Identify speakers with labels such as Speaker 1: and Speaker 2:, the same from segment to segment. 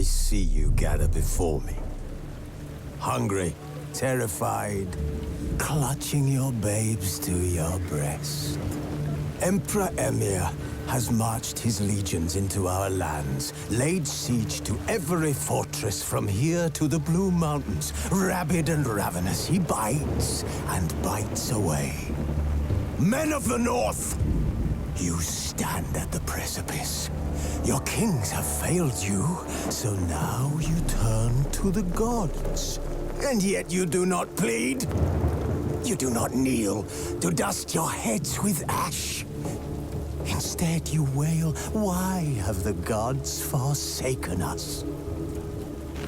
Speaker 1: I see you gather before me. Hungry, terrified, clutching your babes to your breast. Emperor Emir has marched his legions into our lands, laid siege to every fortress from here to the Blue Mountains. Rabid and ravenous, he bites and bites away. Men of the North, you stand at the precipice. Your kings have failed you, so now you turn to the gods. And yet you do not plead. You do not kneel to dust your heads with ash. Instead you wail, why have the gods forsaken us?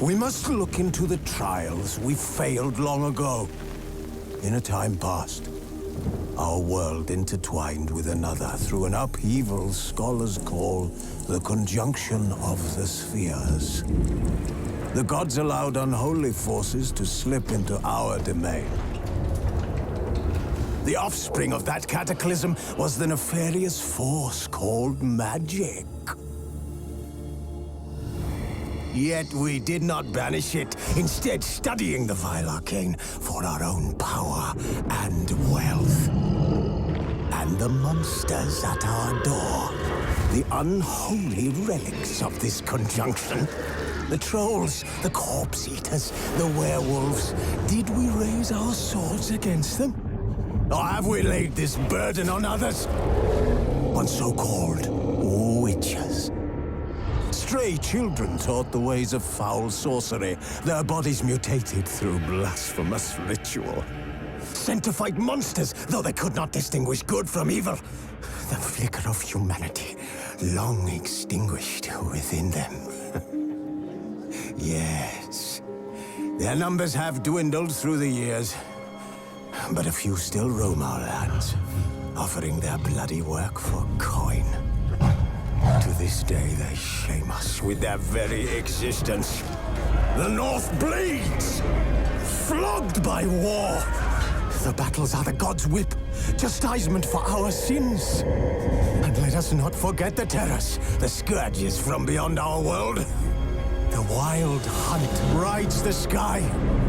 Speaker 1: We must look into the trials we failed long ago. In a time past, our world intertwined with another through an upheaval scholars call the conjunction of the spheres. The gods allowed unholy forces to slip into our domain. The offspring of that cataclysm was the nefarious force called magic. Yet we did not banish it, instead studying the vile arcane for our own power and wealth. And the monsters at our door, the unholy relics of this conjunction. The trolls, the corpse-eaters, the werewolves. Did we raise our swords against them? Or have we laid this burden on others? On so-called witches. Stray children taught the ways of foul sorcery, their bodies mutated through blasphemous ritual. Sent to fight monsters, though they could not distinguish good from evil. The flicker of humanity, long extinguished within them. Yes, their numbers have dwindled through the years. But a few still roam our lands, offering their bloody work for coin. To this day, they shame us with their very existence. The North bleeds, flogged by war. The battles are the gods' whip, chastisement for our sins. And let us not forget the terrors, the scourges from beyond our world. The wild hunt rides the sky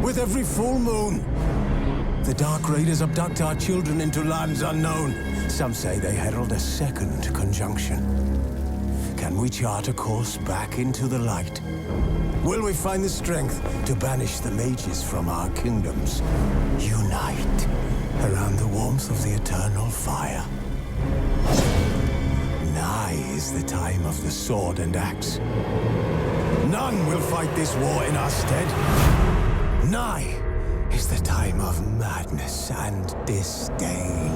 Speaker 1: with every full moon. The Dark Raiders abduct our children into lands unknown. Some say they herald a second conjunction. Can we chart a course back into the light? Will we find the strength to banish the mages from our kingdoms? Unite around the warmth of the eternal fire. Nigh is the time of the sword and axe. None will fight this war in our stead. Nigh is the time of madness and disdain.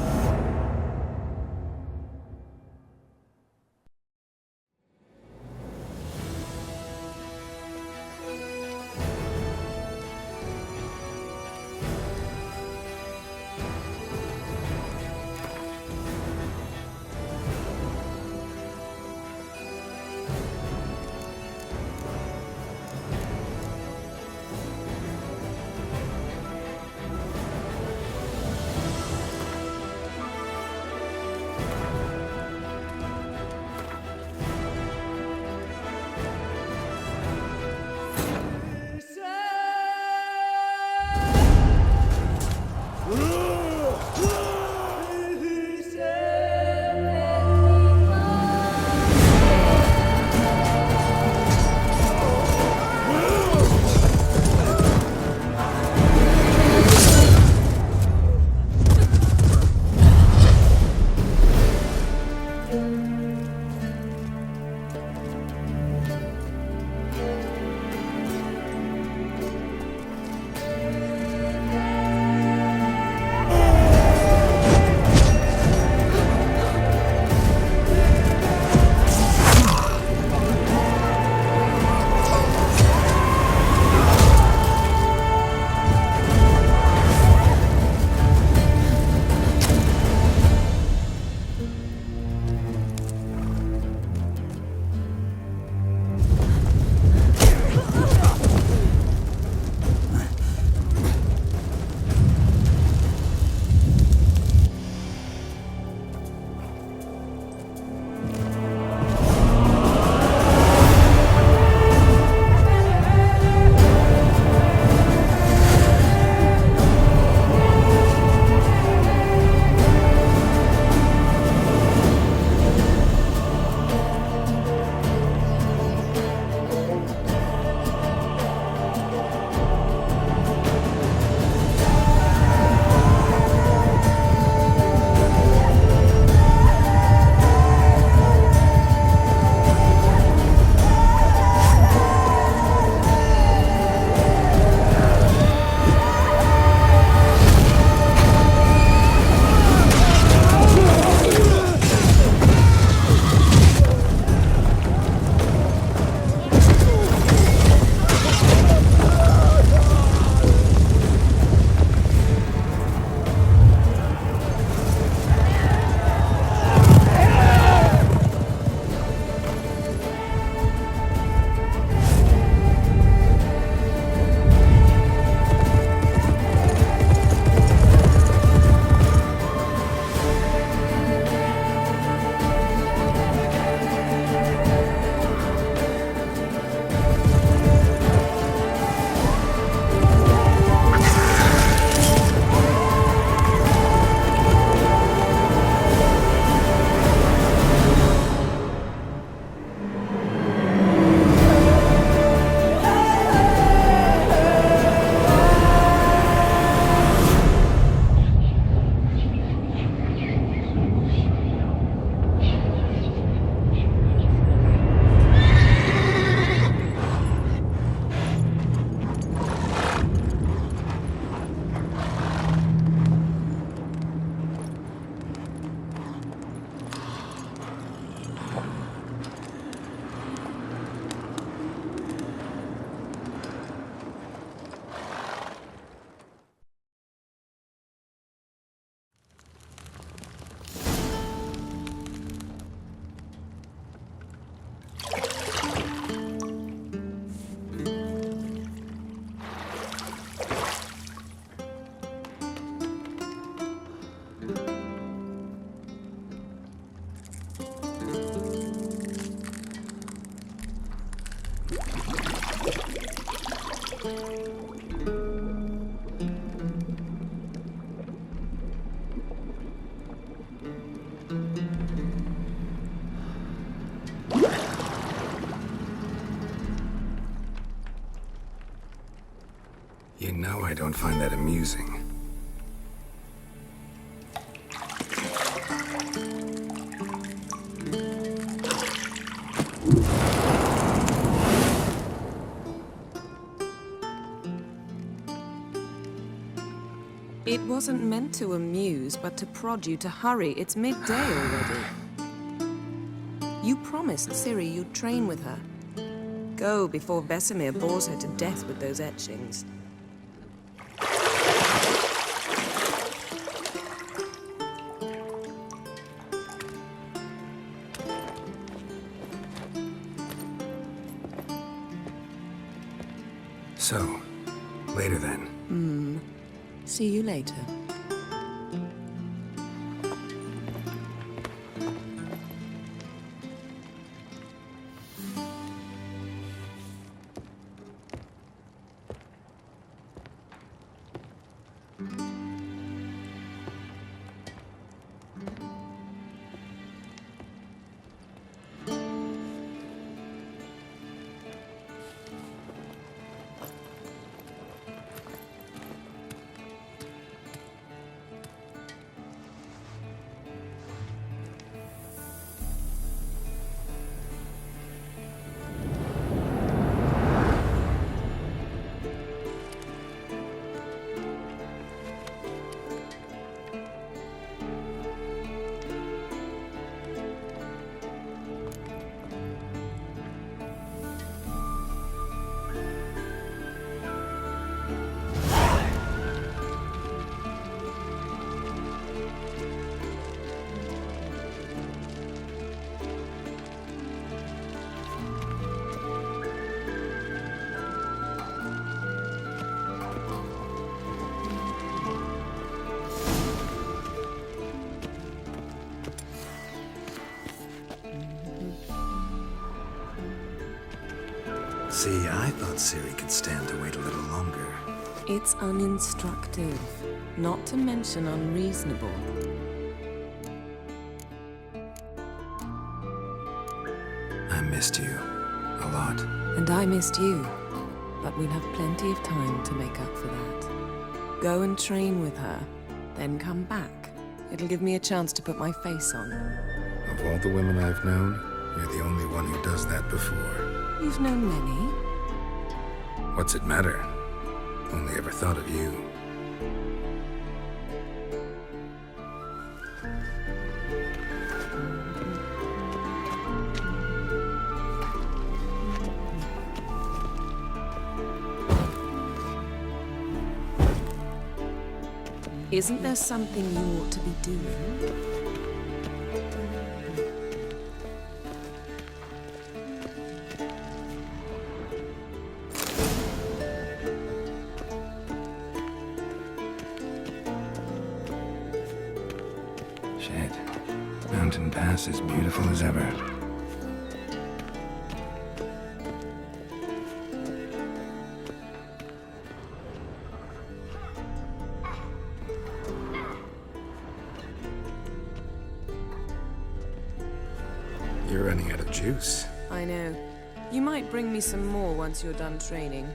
Speaker 2: You know I don't find that amusing.
Speaker 3: It wasn't meant to amuse, but to prod you to hurry. It's midday already. You promised Ciri you'd train with her. Go before Vesemir bores her to death with those etchings.
Speaker 2: So, later then.
Speaker 3: See you later.
Speaker 2: See, I thought Ciri could stand to wait a little longer.
Speaker 3: It's uninstructive, not to mention unreasonable.
Speaker 2: I missed you. A lot.
Speaker 3: And I missed you. But we'll have plenty of time to make up for that. Go and train with her, then come back. It'll give me a chance to put my face on.
Speaker 2: Of all the women I've known, you're the only one who does that before.
Speaker 3: You've known many.
Speaker 2: What's it matter? Only ever thought of you.
Speaker 3: Isn't there something you ought to be doing?
Speaker 2: Shit. Mountain Pass is beautiful as ever. You're running out of juice.
Speaker 3: I know. You might bring me some more once you're done training.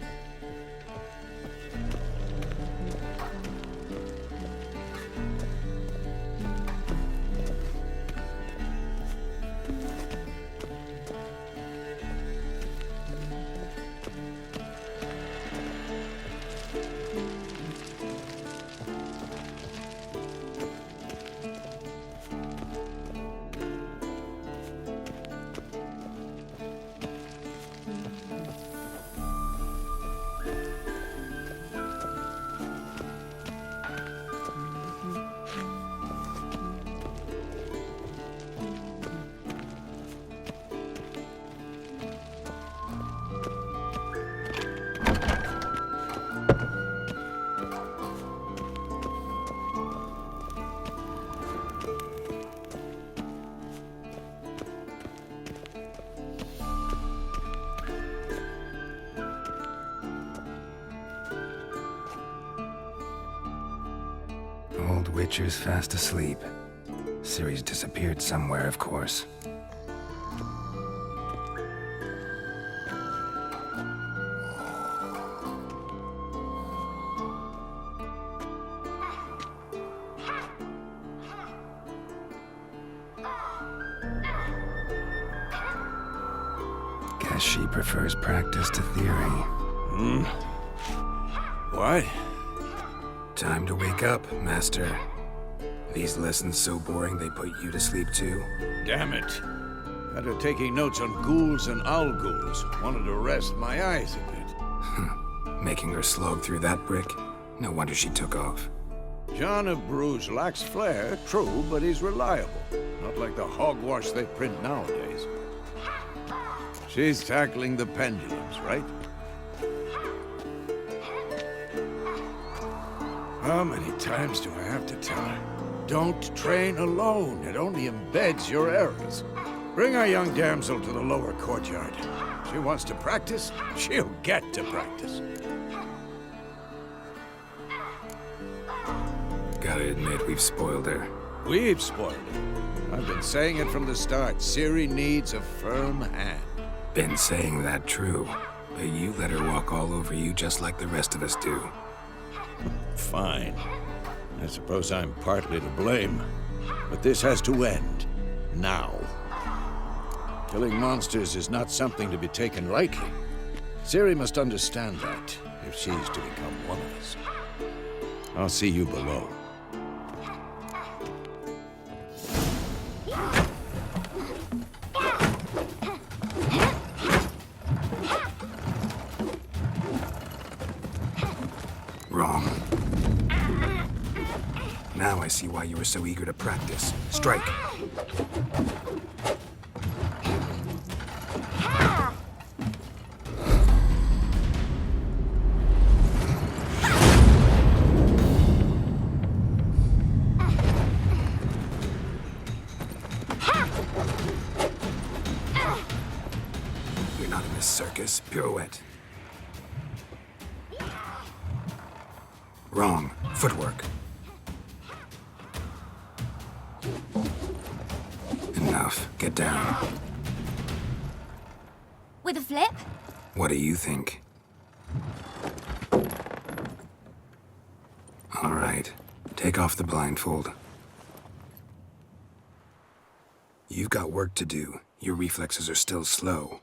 Speaker 2: Old Witcher's fast asleep. Ciri's disappeared somewhere, of course. Guess she prefers practice to theory.
Speaker 4: What?
Speaker 2: Time to wake up, Master. These lessons so boring they put you to sleep too?
Speaker 4: Damn it. After taking notes on ghouls and owl-ghouls, wanted to rest my eyes a bit.
Speaker 2: Making her slog through that brick? No wonder she took off.
Speaker 4: John of Bruges lacks flair, true, but he's reliable. Not like the hogwash they print nowadays. She's tackling the pendulums, right? How many times do I have to tell her? Don't train alone. It only embeds your errors. Bring our young damsel to the lower courtyard. She wants to practice, she'll get to practice.
Speaker 2: Gotta admit, we've spoiled her.
Speaker 4: We've spoiled her. I've been saying it from the start. Ciri needs a firm hand.
Speaker 2: Been saying that true, but you let her walk all over you just like the rest of us do.
Speaker 4: Fine. I suppose I'm partly to blame. But this has to end. Now. Killing monsters is not something to be taken lightly. Ciri must understand that, if she's to become one of us. I'll see you below.
Speaker 2: Wrong. Now I see why you were so eager to practice. Strike! You're not in this circus. Pirouette. Wrong. Footwork. Enough. Get down.
Speaker 5: With a flip?
Speaker 2: What do you think? All right. Take off the blindfold. You've got work to do. Your reflexes are still slow.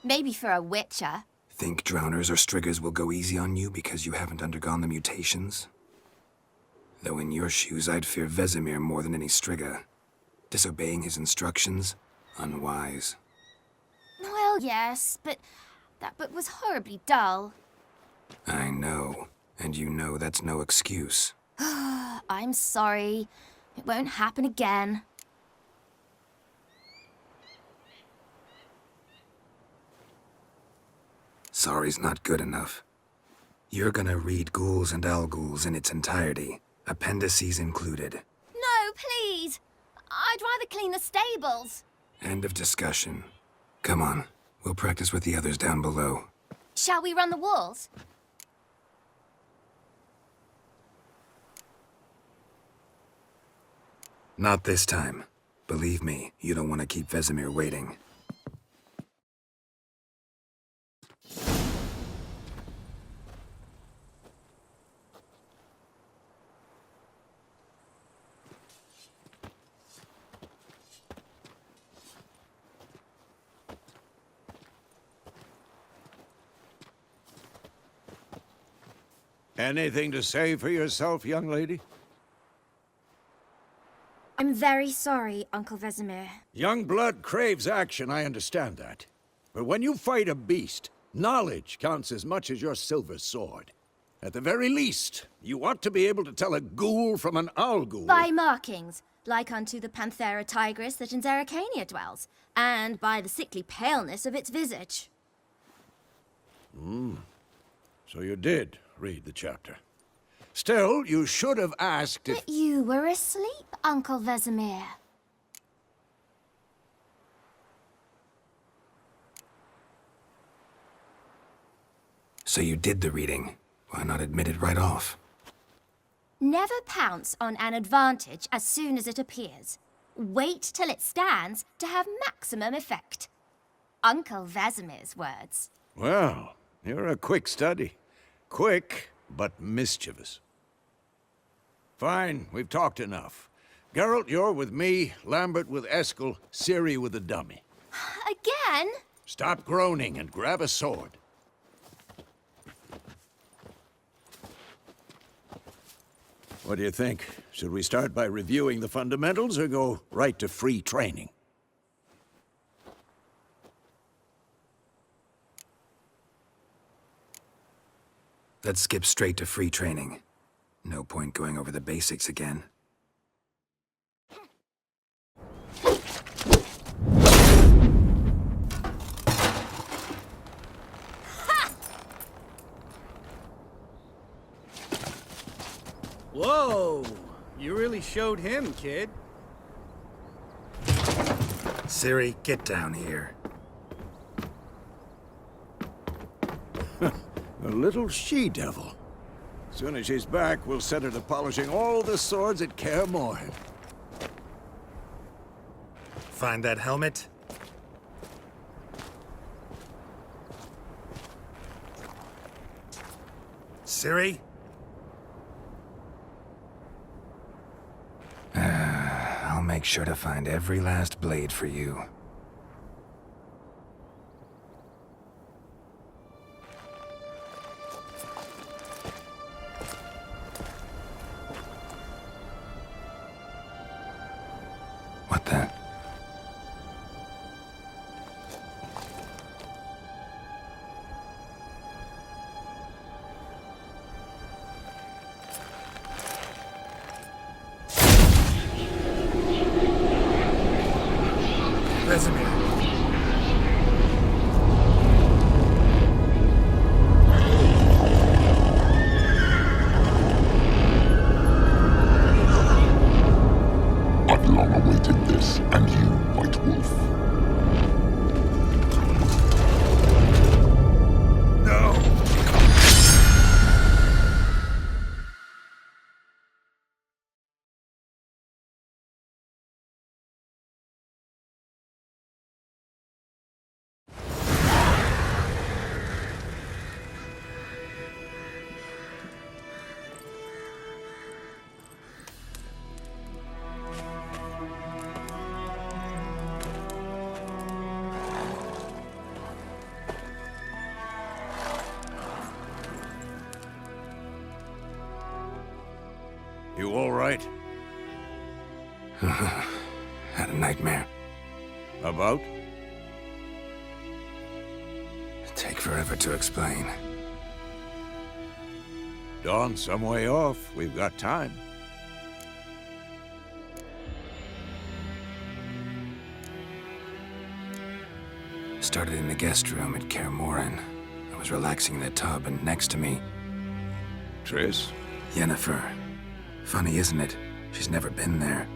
Speaker 5: Maybe for a witcher.
Speaker 2: Think drowners or striggers will go easy on you because you haven't undergone the mutations? Though in your shoes, I'd fear Vesemir more than any strigger. Disobeying his instructions? Unwise.
Speaker 5: Well, yes, but that book was horribly dull.
Speaker 2: I know. And you know that's no excuse.
Speaker 5: I'm sorry. It won't happen again.
Speaker 2: Sorry's not good enough. You're gonna read Ghouls and Owl-Ghouls in its entirety, appendices included.
Speaker 5: No, please! I'd rather clean the stables.
Speaker 2: End of discussion. Come on, we'll practice with the others down below.
Speaker 5: Shall we run the walls?
Speaker 2: Not this time. Believe me, you don't want to keep Vesemir waiting.
Speaker 4: Anything to say for yourself, young lady?
Speaker 5: I'm very sorry, Uncle Vesemir.
Speaker 4: Young blood craves action, I understand that. But when you fight a beast, knowledge counts as much as your silver sword. At the very least, you ought to be able to tell a ghoul from an owl-ghoul.
Speaker 5: By markings, like unto the Panthera tigris that in Zerrikania dwells, and by the sickly paleness of its visage.
Speaker 4: So you did read the chapter. Still, you should have asked if...
Speaker 5: But you were asleep, Uncle Vesemir.
Speaker 2: So you did the reading. Why not admit it right off?
Speaker 5: Never pounce on an advantage as soon as it appears. Wait till it stands to have maximum effect. Uncle Vesemir's words.
Speaker 4: Well, you're a quick study. Quick, but mischievous. Fine, we've talked enough. Geralt, you're with me, Lambert with Eskel, Ciri with the dummy.
Speaker 5: Again?
Speaker 4: Stop groaning and grab a sword. What do you think? Should we start by reviewing the fundamentals or go right to free training?
Speaker 2: Let's skip straight to free training. No point going over the basics again.
Speaker 6: Whoa! You really showed him, kid.
Speaker 2: Ciri, get down here.
Speaker 4: A little she-devil. Soon as she's back, we'll set her to polishing all the swords at Kaer Morhen.
Speaker 2: Find that helmet? Ciri? I'll make sure to find every last blade for you. What the? Vesemir.
Speaker 7: I've long awaited this, and you, White Wolf.
Speaker 2: No!
Speaker 4: You all right?
Speaker 2: Had a nightmare.
Speaker 4: About?
Speaker 2: Take forever to explain.
Speaker 4: Dawn's some way off. We've got time.
Speaker 2: Started in the guest room at Kaer Morhen. I was relaxing in the tub, and next to me,
Speaker 4: Triss?
Speaker 2: Yennefer. Funny, isn't it? She's never been there.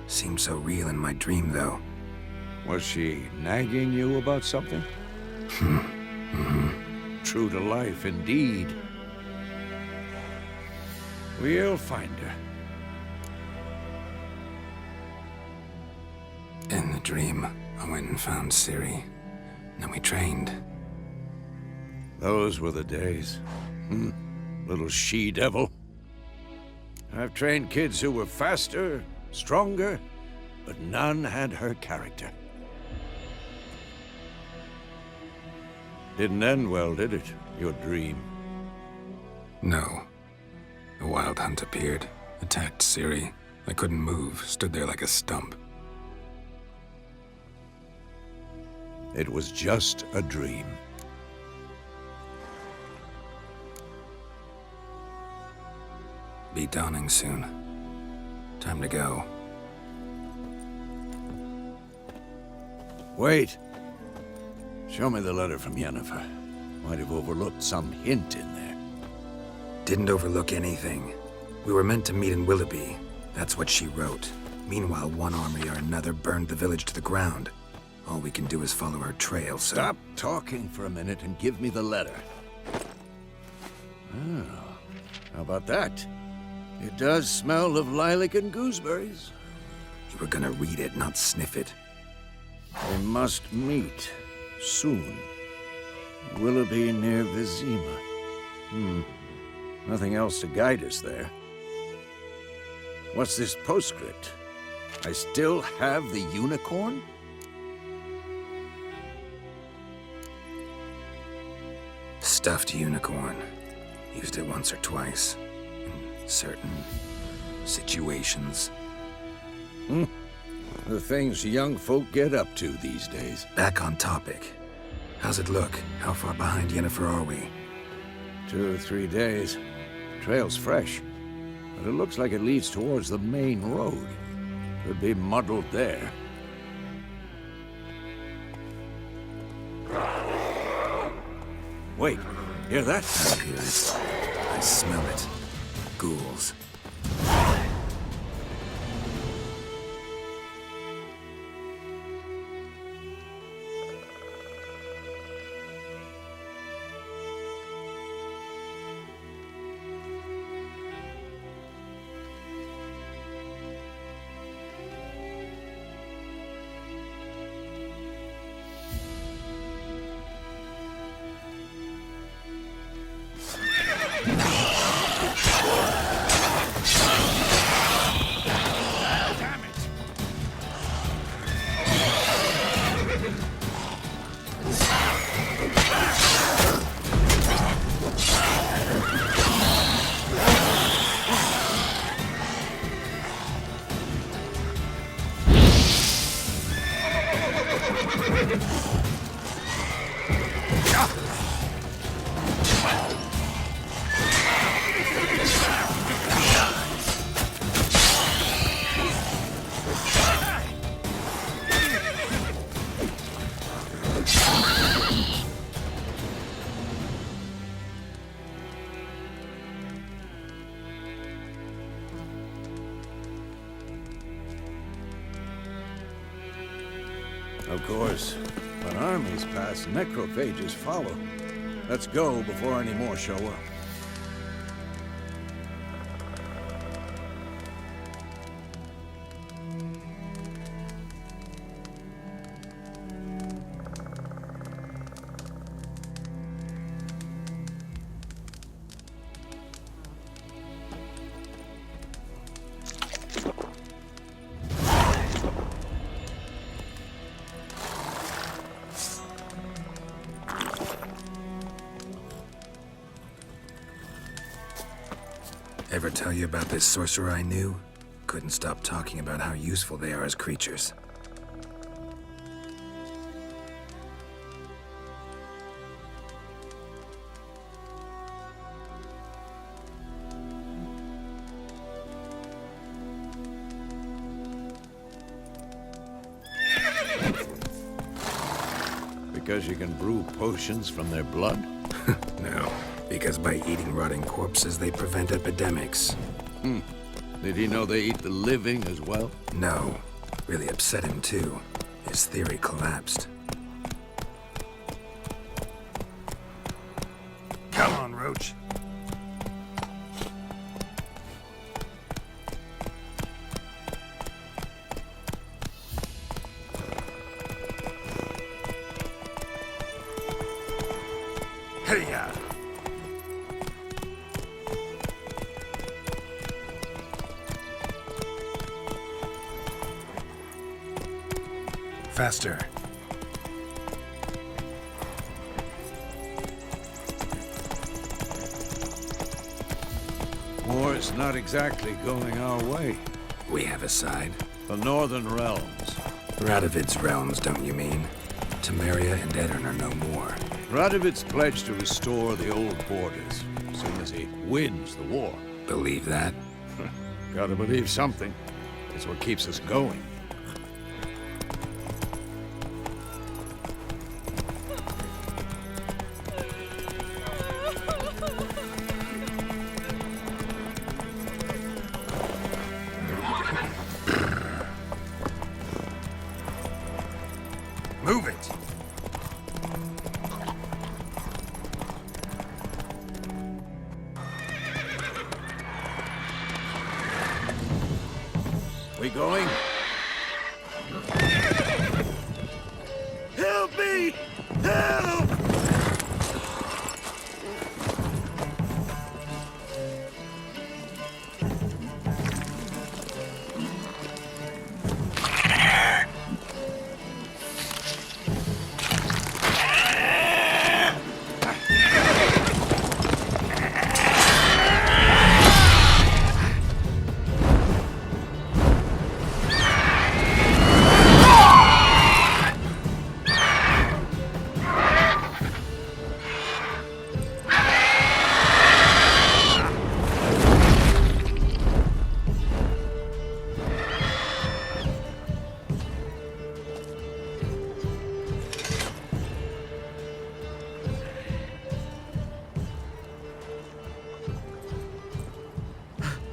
Speaker 2: Seemed so real in my dream, though.
Speaker 4: Was she nagging you about something? True to life, indeed. We'll find her.
Speaker 2: In the dream, I went and found Ciri. Then we trained.
Speaker 4: Those were the days. Little she-devil. I've trained kids who were faster, stronger, but none had her character. Didn't end well, did it? Your dream?
Speaker 2: No. The Wild Hunt appeared, attacked Ciri. I couldn't move, stood there like a stump.
Speaker 4: It was just a dream.
Speaker 2: Be dawning soon. Time to go.
Speaker 4: Wait. Show me the letter from Yennefer. Might have overlooked some hint in there.
Speaker 2: Didn't overlook anything. We were meant to meet in Willoughby. That's what she wrote. Meanwhile, one army or another burned the village to the ground. All we can do is follow her trail, so...
Speaker 4: Stop talking for a minute and give me the letter. Oh, how about that? It does smell of lilac and gooseberries.
Speaker 2: You were gonna read it, not sniff it.
Speaker 4: They must meet soon. Willoughby near Vizima. Nothing else to guide us there. What's this postscript? I still have the unicorn?
Speaker 2: Stuffed unicorn. Used it once or twice. In certain situations.
Speaker 4: The things young folk get up to these days.
Speaker 2: Back on topic. How's it look? How far behind Yennefer are we?
Speaker 4: 2 or 3 days. Trail's fresh, but it looks like it leads towards the main road. Could be muddled there. Wait, hear that?
Speaker 2: I hear it. I smell it. Ghouls.
Speaker 4: Of course. When armies pass, necrophages follow. Let's go before any more show up.
Speaker 2: Ever tell you about this sorcerer I knew? Couldn't stop talking about how useful they are as creatures.
Speaker 4: Because you can brew potions from their blood?
Speaker 2: No, because by eating rotting corpses, they prevent epidemics.
Speaker 4: Did he know they eat the living as well?
Speaker 2: No, really upset him too. His theory collapsed.
Speaker 4: Come on, Roach. Hey-ya!
Speaker 2: Faster.
Speaker 4: War's not exactly going our way.
Speaker 2: We have a side.
Speaker 4: The Northern Realms.
Speaker 2: Radovid's realms, don't you mean? Temeria and Edirn are no more.
Speaker 4: Radovid's pledged to restore the old borders as soon as he wins the war.
Speaker 2: Believe that?
Speaker 4: Gotta believe something. It's what keeps us going.
Speaker 2: Move it!
Speaker 4: we going?
Speaker 1: Help me! Help!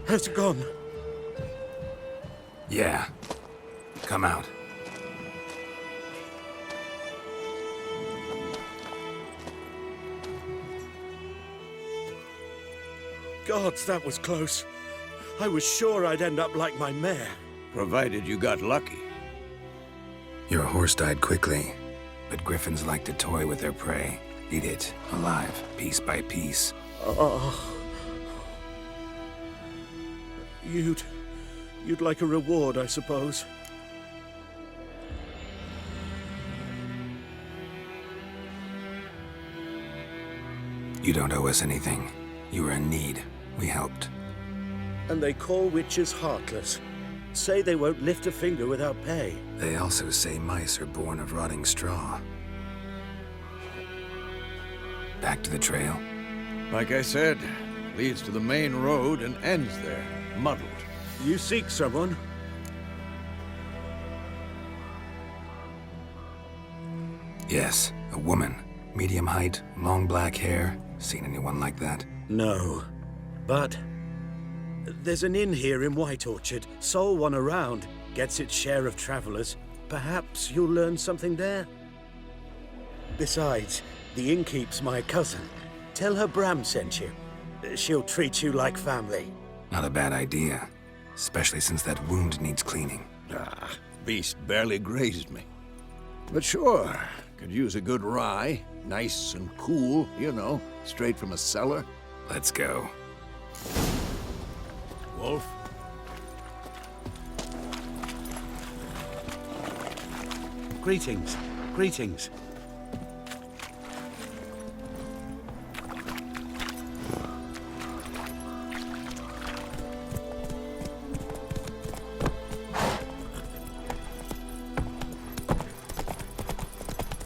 Speaker 8: Has it gone?
Speaker 2: Yeah. Come out.
Speaker 8: Gods, that was close. I was sure I'd end up like my mare.
Speaker 4: Provided you got lucky.
Speaker 2: Your horse died quickly, but griffins like to toy with their prey. Eat it, alive, piece by piece.
Speaker 8: Oh. You'd like a reward, I suppose.
Speaker 2: You don't owe us anything. You were in need. We helped.
Speaker 8: And they call witches heartless. Say they won't lift a finger without pay.
Speaker 2: They also say mice are born of rotting straw. Back to the trail?
Speaker 4: Like I said, leads to the main road and ends there, muddled.
Speaker 8: You seek someone?
Speaker 2: Yes, a woman. Medium height, long black hair. Seen anyone like that?
Speaker 8: No. But there's an inn here in White Orchard. Sole one around. Gets its share of travelers. Perhaps you'll learn something there? Besides, the innkeep's my cousin. Tell her Bram sent you. She'll treat you like family.
Speaker 2: Not a bad idea. Especially since that wound needs cleaning.
Speaker 4: Ah, beast barely grazed me. But sure, could use a good rye. Nice and cool, you know, straight from a cellar.
Speaker 2: Let's go.
Speaker 4: Wolf?
Speaker 8: Greetings. Greetings.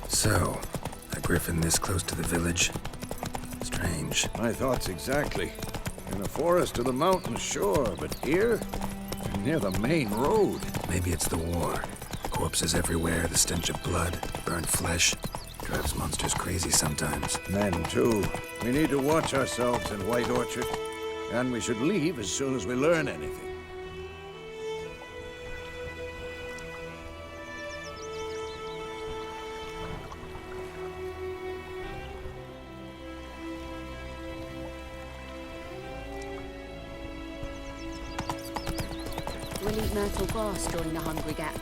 Speaker 2: So, a griffin this close to the village? Strange.
Speaker 4: My thoughts exactly. In the forest or the mountains, sure, but here? Near the main road.
Speaker 2: Maybe it's the war. Corpses everywhere, the stench of blood, burnt flesh. Drives monsters crazy sometimes.
Speaker 4: Men, too. We need to watch ourselves in White Orchard. And we should leave as soon as we learn anything.
Speaker 9: We'll eat myrtle grass during the hungry gap.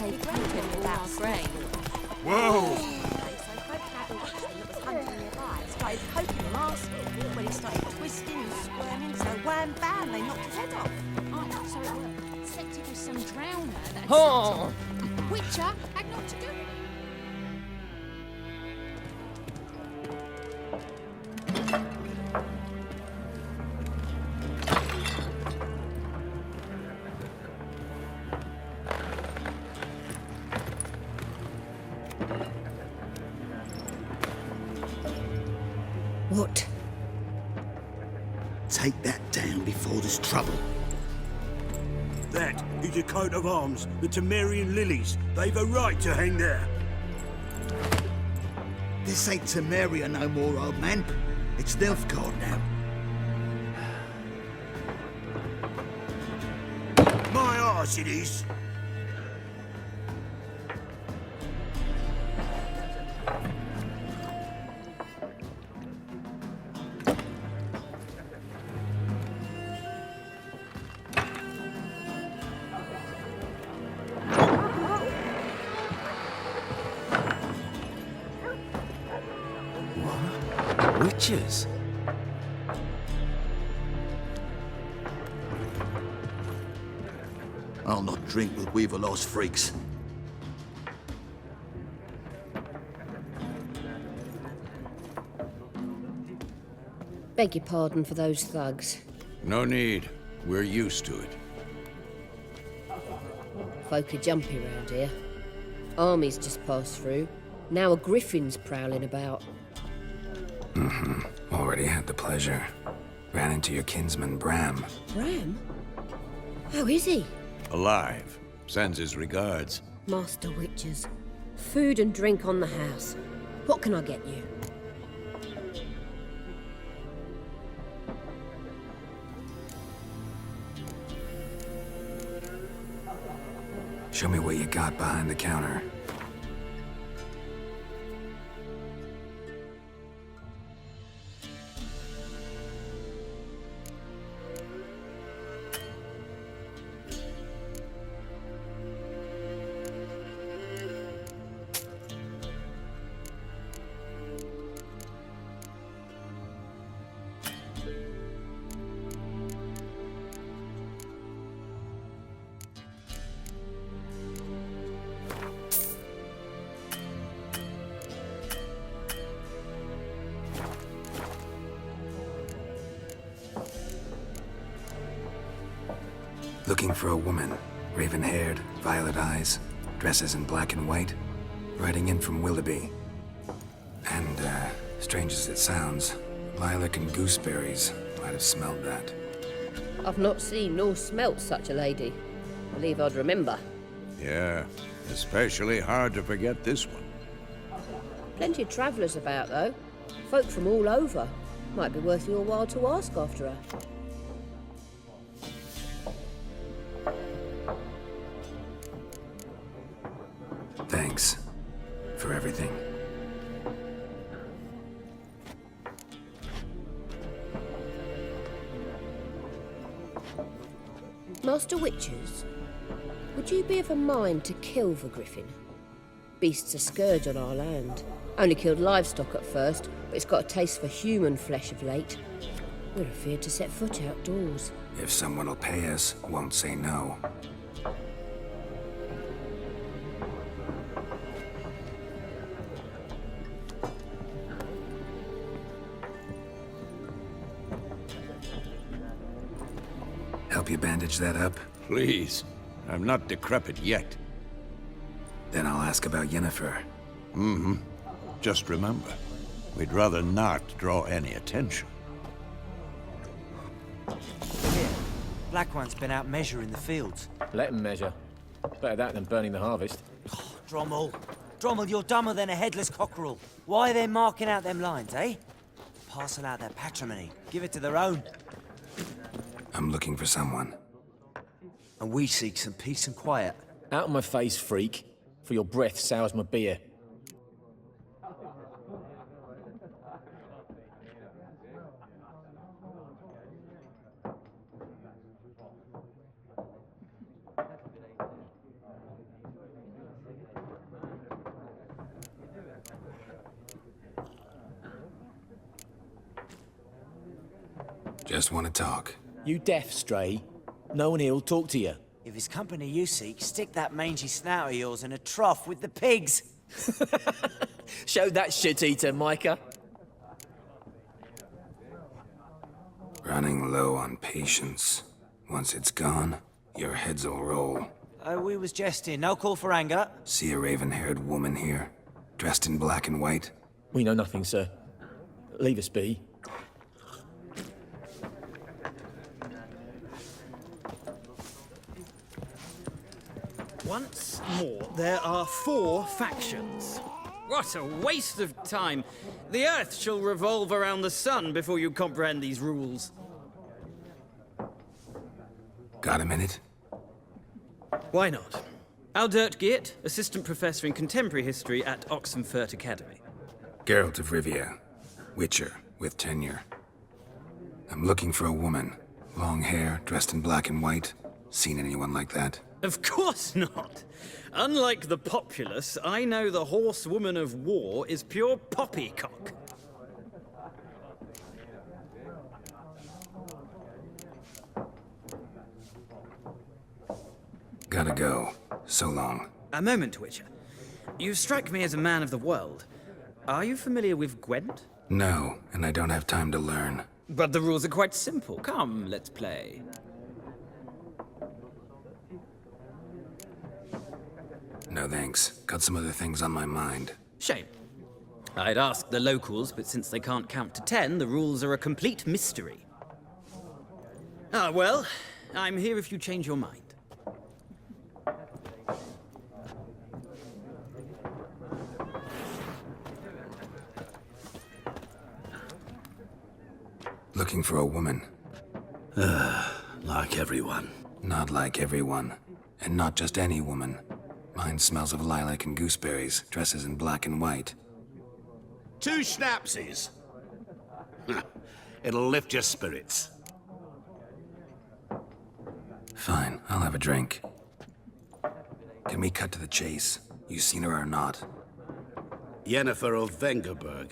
Speaker 9: They told him about grain.
Speaker 4: Whoa!
Speaker 10: Started poking him last when he started twisting and squirming, so wham bam, they knocked his head off.
Speaker 9: Oh, so it worked. Except it was some drowner that had
Speaker 10: Oh.
Speaker 9: Witcher had not to do.
Speaker 10: What?
Speaker 11: Take that down before there's trouble.
Speaker 8: That is a coat of arms, the Temerian lilies. They've a right to hang there.
Speaker 11: This ain't Temeria no more, old man. It's Nilfgaard now.
Speaker 8: My arse it is.
Speaker 12: Witches?
Speaker 11: I'll not drink with Weaverlaw's freaks.
Speaker 9: Beg your pardon for those thugs.
Speaker 4: No need. We're used to it.
Speaker 9: Folk are jumpy round here. Armies just passed through. Now a griffin's prowling about.
Speaker 2: Already had the pleasure. Ran into your kinsman, Bram.
Speaker 9: Bram? How is he?
Speaker 4: Alive. Sends his regards.
Speaker 9: Master Witches. Food and drink on the house. What can I get you?
Speaker 2: Show me what you got behind the counter. Looking for a woman. Raven-haired, violet eyes, dresses in black and white. Riding in from Willoughby. And, strange as it sounds, lilac and gooseberries. Might have smelled that.
Speaker 9: I've not seen nor smelt such a lady. Believe I'd remember.
Speaker 4: Yeah, especially hard to forget this one.
Speaker 9: Plenty of travellers about, though. Folk from all over. Might be worth your while to ask after her.
Speaker 2: Thanks for everything.
Speaker 9: Master Witches, would you be of a mind to kill the griffin? Beast's a scourge on our land. Only killed livestock at first, but it's got a taste for human flesh of late. We're afeard to set foot outdoors.
Speaker 2: If someone will pay us, won't say no. Help you bandage that up?
Speaker 4: Please. I'm not decrepit yet.
Speaker 2: Then I'll ask about Yennefer.
Speaker 4: Just remember, we'd rather not draw any attention.
Speaker 12: Here, Black One's been out measuring the fields.
Speaker 13: Let him measure. Better that than burning the harvest.
Speaker 12: Drommel. Drommel, you're dumber than a headless cockerel. Why are they marking out them lines, eh? Parcel out their patrimony. Give it to their own.
Speaker 2: I'm looking for someone.
Speaker 12: And we seek some peace and quiet.
Speaker 13: Out of my face, freak. For your breath sours my beer.
Speaker 2: Just want to talk.
Speaker 13: You deaf, Stray? No one here'll talk to you.
Speaker 12: If it's company you seek, stick that mangy snout of yours in a trough with the pigs.
Speaker 13: Show that shit-eater, Micah.
Speaker 2: Running low on patience. Once it's gone, your heads'll roll.
Speaker 12: We was jesting. No call for anger.
Speaker 2: See a raven-haired woman here, dressed in black and white?
Speaker 13: We know nothing, sir. Leave us be.
Speaker 6: Once more, there are 4 factions. What a waste of time. The Earth shall revolve around the sun before you comprehend these rules.
Speaker 2: Got a minute?
Speaker 6: Why not? Aldert Geert, Assistant Professor in Contemporary History at Oxenfurt Academy.
Speaker 2: Geralt of Rivia, Witcher with tenure. I'm looking for a woman. Long hair, dressed in black and white. Seen anyone like that?
Speaker 6: Of course not. Unlike the populace, I know the horsewoman of war is pure poppycock.
Speaker 2: Gotta go. So long.
Speaker 6: A moment, Witcher. You strike me as a man of the world. Are you familiar with Gwent?
Speaker 2: No, and I don't have time to learn.
Speaker 6: But the rules are quite simple. Come, let's play.
Speaker 2: No thanks. Got some other things on my mind.
Speaker 6: Shame. I'd ask the locals, but since they can't count to 10, the rules are a complete mystery. Ah, well, I'm here if you change your mind.
Speaker 2: Looking for a woman.
Speaker 8: Like everyone.
Speaker 2: Not like everyone. And not just any woman. Mine smells of lilac and gooseberries, dresses in black and white.
Speaker 11: 2 schnapsies. It'll lift your spirits.
Speaker 2: Fine, I'll have a drink. Can we cut to the chase? You seen her or not?
Speaker 11: Yennefer of Vengerberg.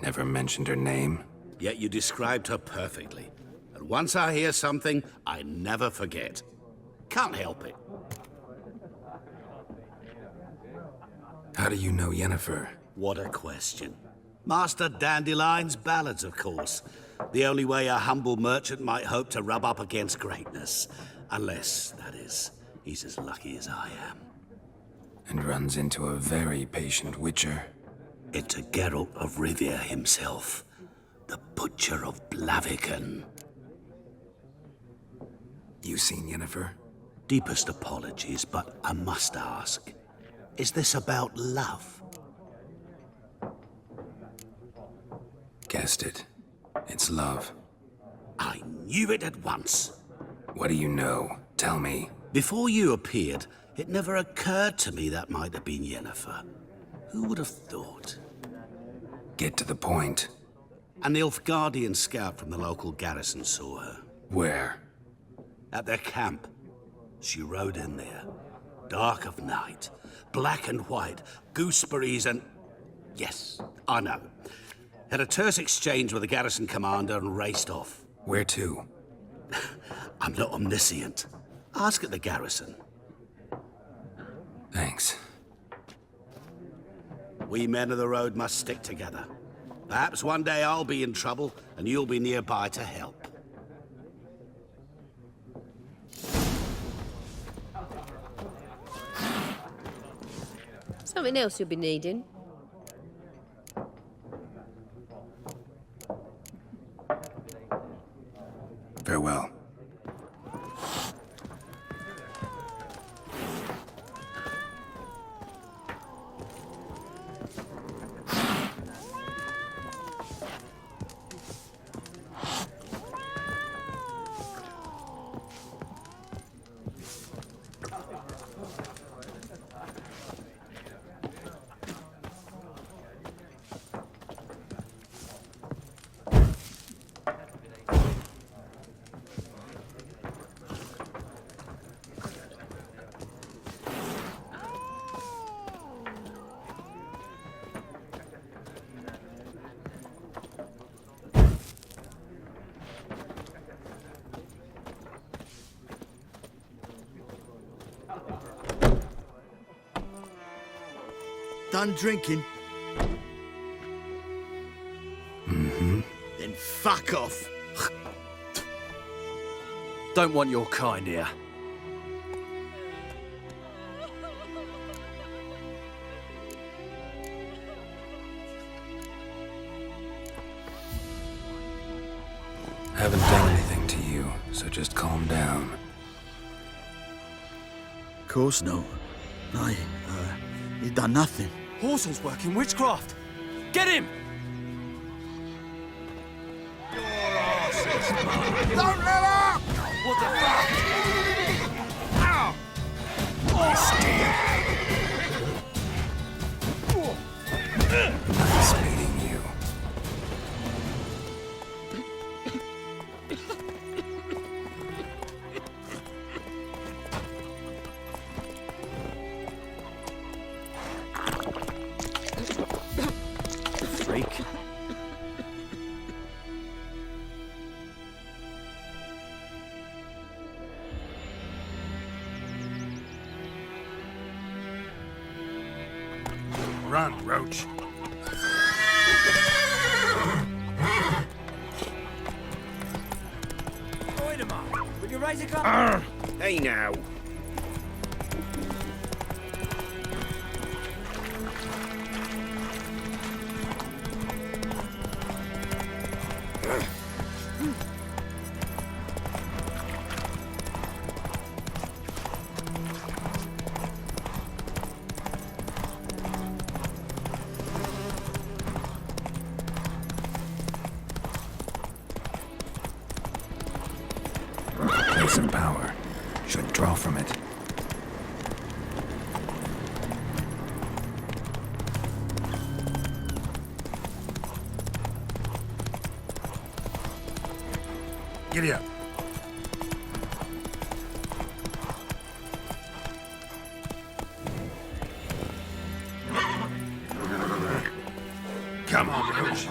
Speaker 2: Never mentioned her name.
Speaker 11: Yet you described her perfectly. And once I hear something, I never forget. Can't help it.
Speaker 2: How do you know Yennefer?
Speaker 11: What a question. Master Dandelion's ballads, of course. The only way a humble merchant might hope to rub up against greatness. Unless, that is, he's as lucky as I am.
Speaker 2: And runs into a very patient witcher.
Speaker 11: Into Geralt of Rivia himself. The Butcher of Blaviken.
Speaker 2: You seen Yennefer?
Speaker 11: Deepest apologies, but I must ask. Is this about love?
Speaker 2: Guessed it. It's love.
Speaker 11: I knew it at once.
Speaker 2: What do you know? Tell me.
Speaker 11: Before you appeared, it never occurred to me that might have been Yennefer. Who would have thought?
Speaker 2: Get to the point.
Speaker 11: An Nilfgaardian scout from the local garrison saw her.
Speaker 2: Where?
Speaker 11: At their camp. She rode in there. Dark of night. Black and white. Gooseberries and... Yes, I know. Had a terse exchange with the garrison commander and raced off.
Speaker 2: Where to?
Speaker 11: I'm not omniscient. Ask at the garrison.
Speaker 2: Thanks.
Speaker 11: We men of the road must stick together. Perhaps one day I'll be in trouble and you'll be nearby to help.
Speaker 9: Something else you'll be needing?
Speaker 2: Farewell.
Speaker 11: Done drinking?
Speaker 2: Mm-hmm.
Speaker 11: Then fuck off.
Speaker 14: Don't want your kind here.
Speaker 2: Haven't done anything to you, so just calm down.
Speaker 11: Of course no. He done nothing.
Speaker 14: Horsel's working witchcraft. Get him!
Speaker 11: Don't let up!
Speaker 14: What the fuck?
Speaker 11: Ow!
Speaker 2: Nice meeting you.
Speaker 14: Freak.
Speaker 11: Run, Roach.
Speaker 12: Will you raise a gun?
Speaker 2: Hey now. Place of power. Should draw from it. Giddy up. Come on, Roach.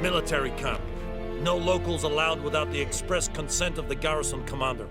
Speaker 15: Military camp. No locals allowed without the express consent of the garrison commander.